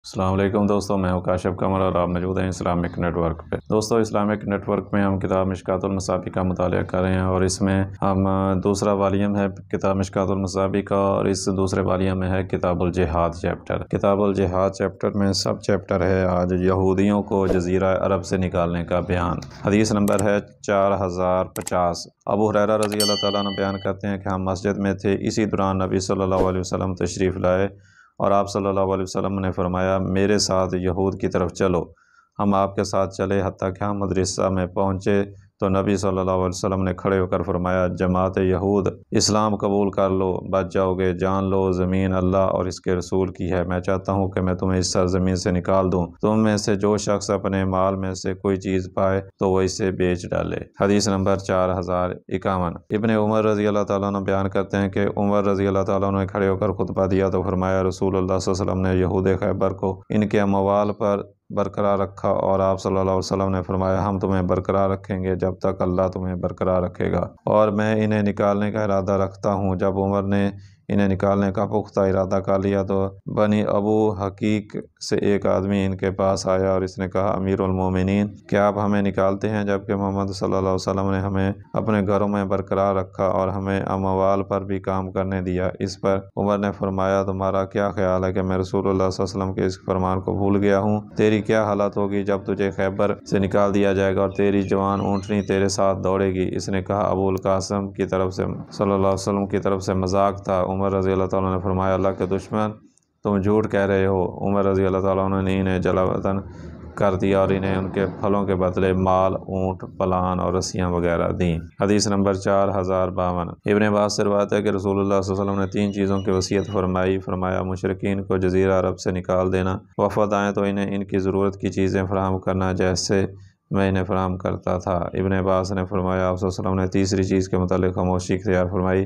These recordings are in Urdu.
السلام علیکم دوستوں، میں ہوں کاشف قمر اور آپ موجود ہیں اسلامک نیٹ ورک پہ۔ دوستوں، اسلامک نیٹ ورک میں ہم کتاب مشکوٰۃ المصابیح کا مطالعہ کر رہے ہیں اور اس میں ہم دوسرا والیوم ہے کتاب مشکوٰۃ المصابیح کا، اور اس دوسرے والیوم میں ہے کتاب الجہاد چیپٹر۔ کتاب الجہاد چیپٹر میں سب چیپٹر ہے آج یہودیوں کو جزیرہ عرب سے نکالنے کا بیان۔ حدیث نمبر ہے 4050۔ ابو ہریرہ رضی اللہ تعالیٰ عنہ بیان کرتے ہیں کہ ہم مسجد میں تھے، اسی دوران نبی صلی اللہ علیہ وسلم تشریف لائے اور آپ صلی اللہ علیہ وسلم نے فرمایا، میرے ساتھ یہود کی طرف چلو۔ ہم آپ کے ساتھ چلے حتیٰ کہ ہم مدرسہ میں پہنچے تو نبی صلی اللہ علیہ وسلم نے کھڑے ہو کر فرمایا، جماعت یہود، اسلام قبول کر لو، بچ جاؤ گے۔ جان لو زمین اللہ اور اس کے رسول کی ہے۔ میں چاہتا ہوں کہ میں تمہیں اس سرزمین سے نکال دوں۔ تم میں سے جو شخص اپنے مال میں سے کوئی چیز پائے تو وہ اسے بیچ ڈالے۔ حدیث نمبر 4051۔ ابن عمر رضی اللہ تعالیٰ عنہ بیان کرتے ہیں کہ عمر رضی اللہ تعالیٰ عنہ نے کھڑے ہو کر خطبہ دیا تو فرمایا، رسول اللہ صلی اللہ علیہ وسلم نے یہود خیبر کو ان کے اموال پر برقرار رکھا، اور آپ صلی اللہ علیہ وسلم نے فرمایا، ہم تمہیں برقرار رکھیں گے جب تک اللہ تمہیں برقرار رکھے گا، اور میں انہیں نکالنے کا ارادہ رکھتا ہوں۔ جب عمر نے انہیں نکالنے کا پختہ ارادہ کر لیا تو بنی ابو حقیق سے ایک آدمی ان کے پاس آیا اور اس نے کہا، امیر المومنین، کیا آپ ہمیں نکالتے ہیں جبکہ محمد صلی اللہ علیہ وسلم نے ہمیں اپنے گھروں میں برقرار رکھا اور ہمیں اموال پر بھی کام کرنے دیا؟ اس پر عمر نے فرمایا، تمہارا کیا خیال ہے کہ میں رسول اللہ صلی اللہ علیہ وسلم کے اس فرمان کو بھول گیا ہوں؟ تیری کیا حالت ہوگی جب تجھے خیبر سے نکال دیا جائے گا اور تیری جوان اونٹنی تیرے ساتھ دوڑے گی؟ اس نے کہا، ابو القاسم کی طرف سے صلی اللہ علیہ وسلم کی طرف سے مذاق تھا۔ عمر رضی اللہ تعالیٰ نے فرمایا، اللہ کے دشمن، تم جھوٹ کہہ رہے ہو۔ عمر رضی اللہ تعالیٰ عنہ نے انہیں جلا وطن کر دیا اور انہیں ان کے پھلوں کے بدلے مال، اونٹ، پلان اور رسیاں وغیرہ دیں۔ حدیث نمبر 4052۔ ابن عباس سے روایت ہے کہ رسول اللہ صلی اللہ علیہ وسلم نے 3 چیزوں کی وصیت فرمایا، مشرکین کو جزیرہ عرب سے نکال دینا، وفد آئیں تو انہیں ان کی ضرورت کی چیزیں فراہم کرنا جیسے میں انہیں فراہم کرتا تھا۔ ابن عباس نے فرمایا، آپ صلی اللہ علیہ وسلم نے تیسری چیز کے متعلق خاموشی اختیار فرمائی،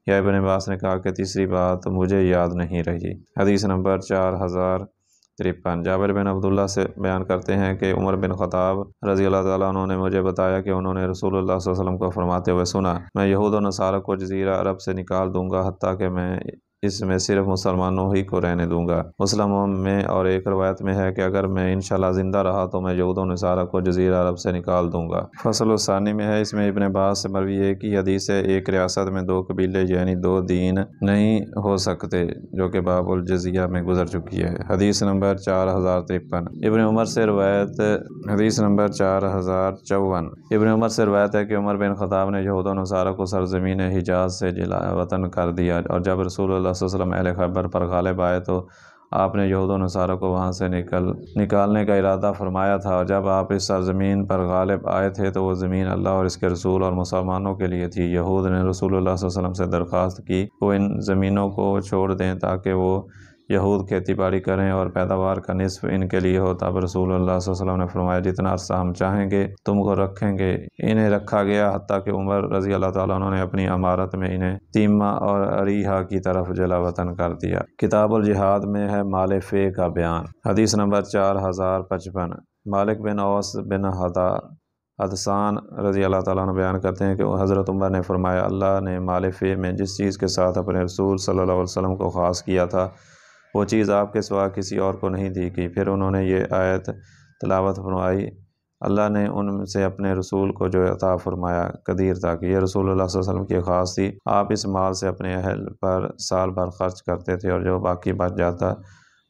یا ابن عباس نے کہا کہ تیسری بات مجھے یاد نہیں رہی۔ حدیث نمبر 4053۔ جابر بن عبداللہ سے بیان کرتے ہیں کہ عمر بن خطاب رضی اللہ تعالیٰ عنہ نے مجھے بتایا کہ انہوں نے رسول اللہ صلی اللہ علیہ وسلم کو فرماتے ہوئے سنا، میں یہود و نصارہ کو جزیرہ عرب سے نکال دوں گا حتیٰ کہ میں اس میں صرف مسلمانوں ہی کو رہنے دوں گا۔ مسلموں میں اور ایک روایت میں ہے کہ اگر میں انشاءاللہ زندہ رہا تو میں یہود و نصارہ کو جزیرہ عرب سے نکال دوں گا۔ فصل الثانی میں ہے، اس میں ابن عباس سے مروی ہے کہ حدیث ہے، ایک ریاست میں 2 قبیلے یعنی 2 دین نہیں ہو سکتے، جو کہ باب الجزیہ میں گزر چکی ہے۔ حدیث نمبر 4053۔ ابن عمر سے روایت حدیث نمبر 4054۔ ابن عمر سے روایت ہے کہ عمر بن خطاب نے یہود و نصارہ کو سرزمین حجاز سے جلا وطن کر دیا، اور جب رسول اللہ صلی اللہ علیہ وسلم اہل خیبر پر غالب آئے تو آپ نے یہود و نصارہ کو وہاں سے نکالنے کا ارادہ فرمایا تھا، اور جب آپ اس سرزمین پر غالب آئے تھے تو وہ زمین اللہ اور اس کے رسول اور مسلمانوں کے لیے تھی۔ یہود نے رسول اللہ صلی اللہ علیہ وسلم سے درخواست کی وہ ان زمینوں کو چھوڑ دیں تاکہ وہ یہود کھیتی باڑی کریں اور پیداوار کا نصف ان کے لیے ہو۔ تب رسول اللہ صلی اللہ علیہ وسلم نے فرمایا، جتنا عرصہ ہم چاہیں گے تم کو رکھیں گے۔ انہیں رکھا گیا حتیٰ کہ عمر رضی اللہ تعالیٰ عنہ نے اپنی امارت میں انہیں تیمہ اور اریحہ کی طرف جلا وطن کر دیا۔ کتاب الجہاد میں ہے مال فے کا بیان۔ حدیث نمبر 4055۔ مالک بن اوس بن حدثان رضی اللہ تعالیٰ عنہ بیان کرتے ہیں کہ حضرت عمر نے فرمایا، اللہ نے مال فے میں جس چیز کے ساتھ اپنے رسول صلی اللہ علیہ وسلم کو خاص کیا تھا وہ چیز آپ کے سوا کسی اور کو نہیں دی گئی۔ پھر انہوں نے یہ آیت تلاوت فرمائی، اللہ نے ان سے اپنے رسول کو جو عطا فرمایا قدیر تھا کہ یہ رسول اللہ صلی اللہ علیہ وسلم کی خاص تھی، آپ اس مال سے اپنے اہل پر سال بھر خرچ کرتے تھے، اور جو باقی بچ جاتا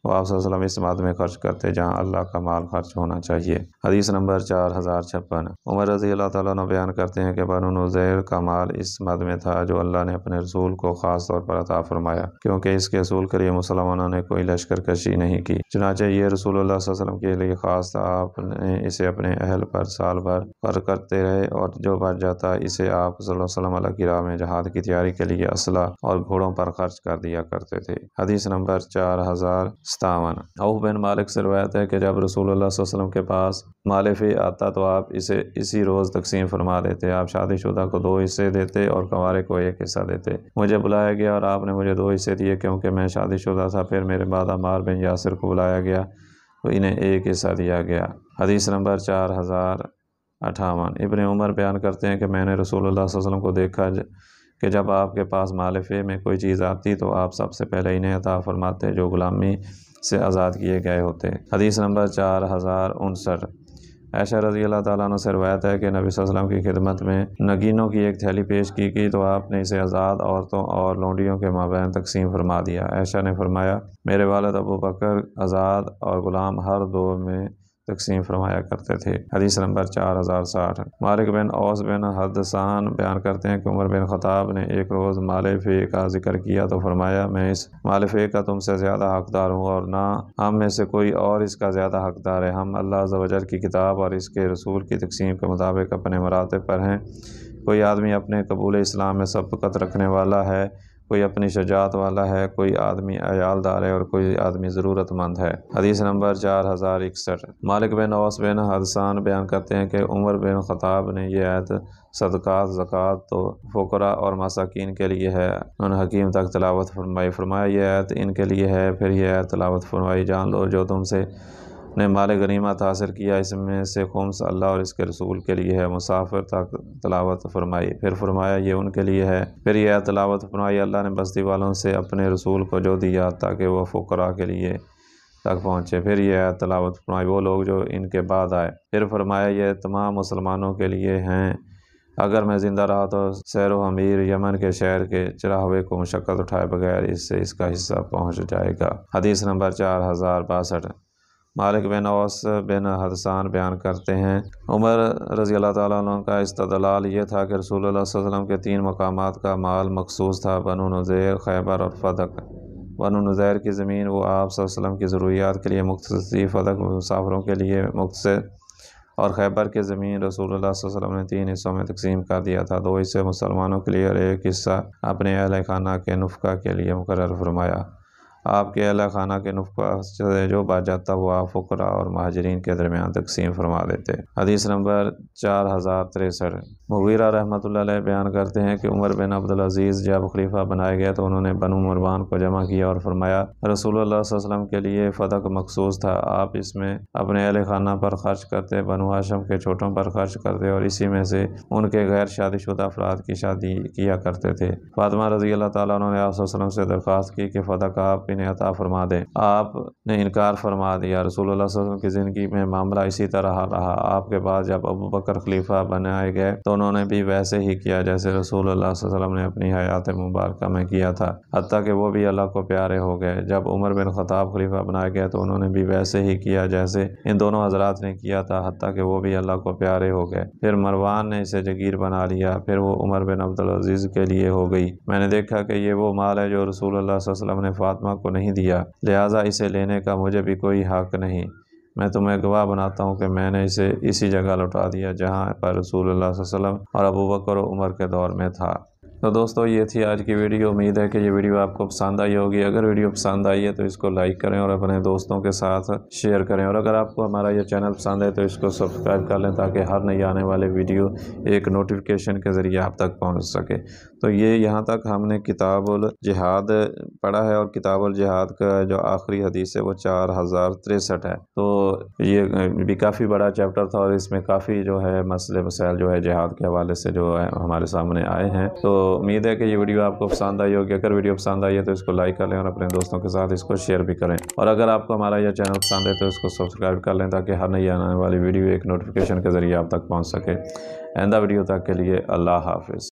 وہ آپ صلی اللہ علیہ وسلم اس مد میں خرچ کرتے جہاں اللہ کا مال خرچ ہونا چاہیے۔ حدیث نمبر 4056۔ عمر رضی اللہ تعالیٰ عنہ بیان کرتے ہیں کہ بنو نذیر کا مال اس مد میں تھا جو اللہ نے اپنے رسول کو خاص طور پر عطا فرمایا، کیونکہ اس کے اصول کے لیے مسلمانوں نے کوئی لشکر کشی نہیں کی، چنانچہ یہ رسول اللہ صلی اللہ علیہ وسلم کے لیے خاص تھا۔ آپ نے اسے اپنے اہل پر سال بھر خرچ کرتے رہے، اور جو بچ جاتا اسے آپ صلی اللہ علیہ وسلم اللہ کی راہ میں جہاد کی تیاری کے لیے اسلحہ اور گھوڑوں پر خرچ کر دیا کرتے تھے۔ حدیث نمبر 4057۔ عوف بن مالک سے روایت ہے کہ جب رسول اللہ صلی اللہ علیہ وسلم کے پاس مال فے آتا تو آپ اسے اسی روز تقسیم فرما دیتے۔ آپ شادی شدہ کو 2 حصے دیتے اور کنوارے کو 1 حصہ دیتے۔ مجھے بلایا گیا اور آپ نے مجھے 2 حصے دیے کیونکہ میں شادی شدہ تھا۔ پھر میرے بعد عمار بن یاسر کو بلایا گیا تو انہیں 1 حصہ دیا گیا۔ حدیث نمبر 4058۔ ابن عمر بیان کرتے ہیں کہ میں نے رسول اللہ صلی اللہ علیہ وسلم کو دیکھا کہ جب آپ کے پاس مال فے میں کوئی چیز آتی تو آپ سب سے پہلے انہیں عطا فرماتے، جو غلامی سے آزاد کیے گئے ہوتے۔ حدیث نمبر 4059۔ عائشہ رضی اللہ تعالیٰ عنہ سے روایت ہے کہ نبی صلی اللہ علیہ وسلم کی خدمت میں نگینوں کی ایک تھیلی پیش کی گئی تو آپ نے اسے آزاد عورتوں اور لونڈیوں کے مابین تقسیم فرما دیا۔ عائشہ نے فرمایا میرے والد ابو بکر آزاد اور غلام ہر دو میں تقسیم فرمایا کرتے تھے۔ حدیث نمبر 4060۔ مالک بن اوس بن حدثان بیان کرتے ہیں کہ عمر بن خطاب نے ایک روز مال فے کا ذکر کیا تو فرمایا میں اس مال فے کا تم سے زیادہ حقدار ہوں اور نہ ہم میں سے کوئی اور اس کا زیادہ حقدار ہے۔ ہم اللہ عز و جل کی کتاب اور اس کے رسول کی تقسیم کے مطابق اپنے مراتب پر ہیں۔ کوئی آدمی اپنے قبول اسلام میں سبقت رکھنے والا ہے، کوئی اپنی شجاعت والا ہے، کوئی آدمی عیالدار ہے اور کوئی آدمی ضرورت مند ہے۔ حدیث نمبر 4061۔ مالک بن اوس بن حدثان بیان کرتے ہیں کہ عمر بن خطاب نے یہ آیت صدقات، زکوٰۃ تو فقراء اور مساکین کے لیے ہے ان حکیم تک تلاوت فرمائی۔ فرمایا یہ آیت ان کے لیے ہے، پھر یہ آیت تلاوت فرمائی جان لو جو تم سے نے مال غنیمت حاصل کیا اس میں سے خمس اللہ اور اس کے رسول کے لیے ہے۔ مسافر تک تلاوت فرمائی، پھر فرمایا یہ ان کے لیے ہے، پھر یہ تلاوت فرمائی اللہ نے بستی والوں سے اپنے رسول کو جو دیا تاکہ وہ فقراء کے لیے تک پہنچے، پھر یہ تلاوت فرمائی وہ لوگ جو ان کے بعد آئے، پھر فرمایا یہ تمام مسلمانوں کے لیے ہیں، اگر میں زندہ رہا تو سیر و حمیر یمن کے شہر کے چراہوے کو مشقت اٹھائے بغیر اس سے اس کا حصہ پہنچ جائے گا۔ حدیث نمبر 4062۔ مالک بن اوس بن حدثان بیان کرتے ہیں عمر رضی اللہ تعالیٰ عنہ کا استدلال یہ تھا کہ رسول اللہ صلی اللہ علیہ وسلم کے 3 مقامات کا مال مخصوص تھا، بنو نذیر، خیبر اور فدق۔ بنو نذیر کی زمین وہ آپ صلی اللہ علیہ وسلم کی ضروریات کے لیے مختص تھی، فدق مسافروں کے لیے مختص، اور خیبر کی زمین رسول اللہ صلی اللہ علیہ وسلم نے 3 حصوں میں تقسیم کر دیا تھا، 2 حصے مسلمانوں کے لیے اور 1 حصہ اپنے اہل خانہ کے نفقہ کے لیے مقرر فرمایا۔ آپ کے اہل خانہ کے نفقہ سے جو بچ جاتا وہ آپ فقراء اور مہاجرین کے درمیان تقسیم فرما دیتے۔ حدیث نمبر 4063۔ مغیرہ رحمۃ اللہ علیہ بیان کرتے ہیں کہ عمر بن عبدالعزیز جب خلیفہ بنائے گئے تو انہوں نے بنو مروان کو جمع کیا اور فرمایا رسول اللہ صلی اللہ علیہ وسلم کے لیے فدق مخصوص تھا، آپ اس میں اپنے اہل خانہ پر خرچ کرتے، بنو ہاشم کے چھوٹوں پر خرچ کرتے اور اسی میں سے ان کے غیر شادی شدہ افراد کی شادی کیا کرتے تھے۔ فاطمہ رضی اللہ تعالیٰ عنہ نے آپ صلی اللہ علیہ وسلم سے درخواست کی کہ فدق آپ انہیں عطا فرما دیں، آپ نے انکار فرما دیا۔ رسول اللہ صلی اللہ علیہ وسلم کی زندگی میں معاملہ اسی طرح رہا، آپ کے بعد جب ابو بکر خلیفہ بنائے گئے تو انہوں نے بھی ویسے ہی کیا جیسے رسول اللہ صلی اللہ علیہ وسلم نے اپنی حیات مبارکہ میں کیا تھا، حتیٰ کہ وہ بھی اللہ کو پیارے ہو گئے۔ جب عمر بن خطاب خلیفہ بنائے گئے تو انہوں نے بھی ویسے ہی کیا جیسے ان دونوں حضرات نے کیا تھا، حتیٰ کہ وہ بھی اللہ کو پیارے ہو گئے۔ پھر مروان نے اسے جگیر بنا لیا، پھر وہ عمر بن عبدالعزیز کے لیے ہو گئی۔ میں نے دیکھا کہ یہ وہ مال ہے جو رسول اللہ صلی اللہ علیہ وسلم نے فاطمہ کو نہیں دیا، لہٰذا اسے لینے کا مجھے بھی کوئی حق نہیں۔ میں تمہیں گواہ بناتا ہوں کہ میں نے اسے اسی جگہ لوٹا دیا جہاں پر رسول اللہ صلی اللہ علیہ وسلم اور ابو بکر و عمر کے دور میں تھا۔ تو دوستو یہ تھی آج کی ویڈیو، امید ہے کہ یہ ویڈیو آپ کو پسند آئی ہوگی۔ اگر ویڈیو پسند آئی ہے تو اس کو لائک کریں اور اپنے دوستوں کے ساتھ شیئر کریں، اور اگر آپ کو ہمارا یہ چینل پسند ہے تو اس کو سبسکرائب کر لیں تاکہ ہر نئی آنے والے ویڈیو ایک نوٹیفیکیشن کے ذریعے آپ تک پہنچ سکے۔ تو یہ یہاں تک ہم نے کتاب الجہاد پڑھا ہے، اور کتاب الجہاد کا جو آخری حدیث ہے وہ 4063 ہے۔ تو یہ بھی کافی بڑا چیپٹر تھا اور اس میں کافی جو ہے مسئلے مسائل جو ہے جہاد کے حوالے سے جو ہے ہمارے سامنے آئے ہیں۔ تو امید ہے کہ یہ ویڈیو آپ کو پسند آئی ہوگی۔ اگر ویڈیو پسند آئی ہے تو اس کو لائک کر لیں اور اپنے دوستوں کے ساتھ اس کو شیئر بھی کریں، اور اگر آپ کو ہمارا یہ چینل پسند ہے تو اس کو سبسکرائب کر لیں تاکہ ہر نئی آنے والی ویڈیو ایک نوٹیفیکیشن کے ذریعے آپ تک پہنچ سکے۔ آئندہ ویڈیو تک کے لیے اللہ حافظ۔